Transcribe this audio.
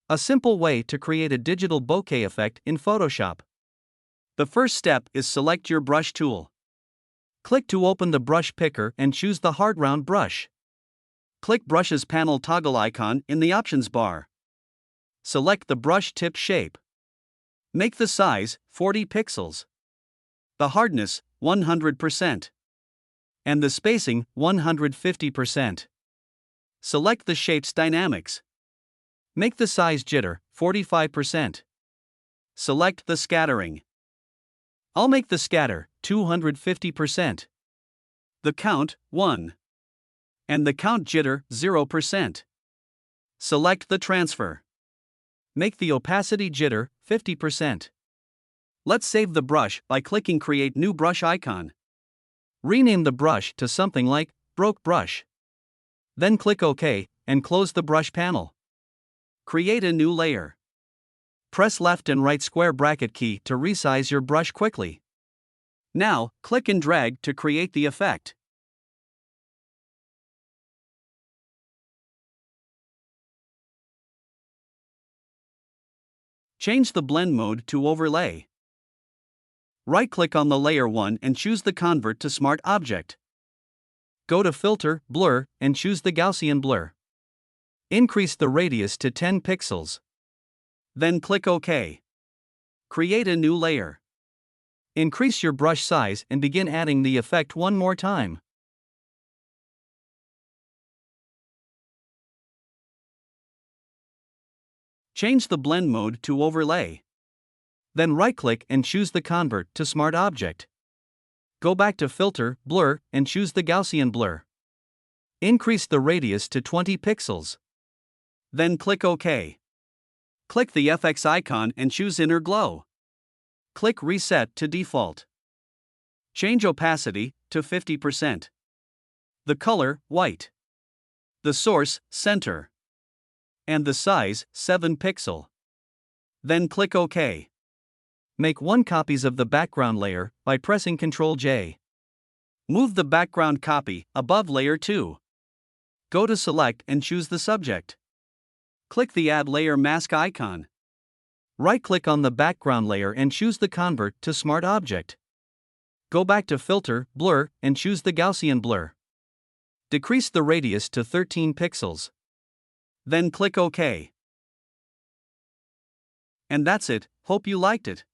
A simple way to create a digital bokeh effect in Photoshop. The first step is select your brush tool. Click to open the brush picker and choose the hard round brush. Click Brushes panel toggle icon in the options bar. Select the brush tip shape. Make the size 40 pixels. The hardness 100%. And the spacing 150%. Select the shape's dynamics. Make the size jitter 45%. Select the scattering. I'll make the scatter 250%. The count 1. And the count jitter 0%. Select the transfer. Make the opacity jitter 50%. Let's save the brush by clicking Create New Brush icon. Rename the brush to something like Broke Brush. Then click OK and close the brush panel. Create a new layer. Press left and right square bracket key to resize your brush quickly. Now, click and drag to create the effect. Change the blend mode to overlay. Right-click on the layer 1 and choose the Convert to Smart Object. Go to Filter, Blur, and choose the Gaussian blur. Increase the radius to 10 pixels. Then click OK. Create a new layer. Increase your brush size and begin adding the effect one more time. Change the blend mode to overlay. Then right-click and choose the Convert to Smart Object. Go back to Filter, Blur, and choose the Gaussian blur. Increase the radius to 20 pixels. Then click OK. Click the FX icon and choose Inner Glow. Click Reset to Default. Change opacity to 50%. The color, white. The source, center. And the size, 7 pixel. Then click OK. Make 1 copies of the background layer by pressing Ctrl J. Move the background copy above layer 2. Go to Select and choose the subject. Click the Add Layer Mask icon. Right-click on the background layer and choose the Convert to Smart Object. Go back to Filter, Blur, and choose the Gaussian blur. Decrease the radius to 13 pixels. Then click OK. And that's it. Hope you liked it.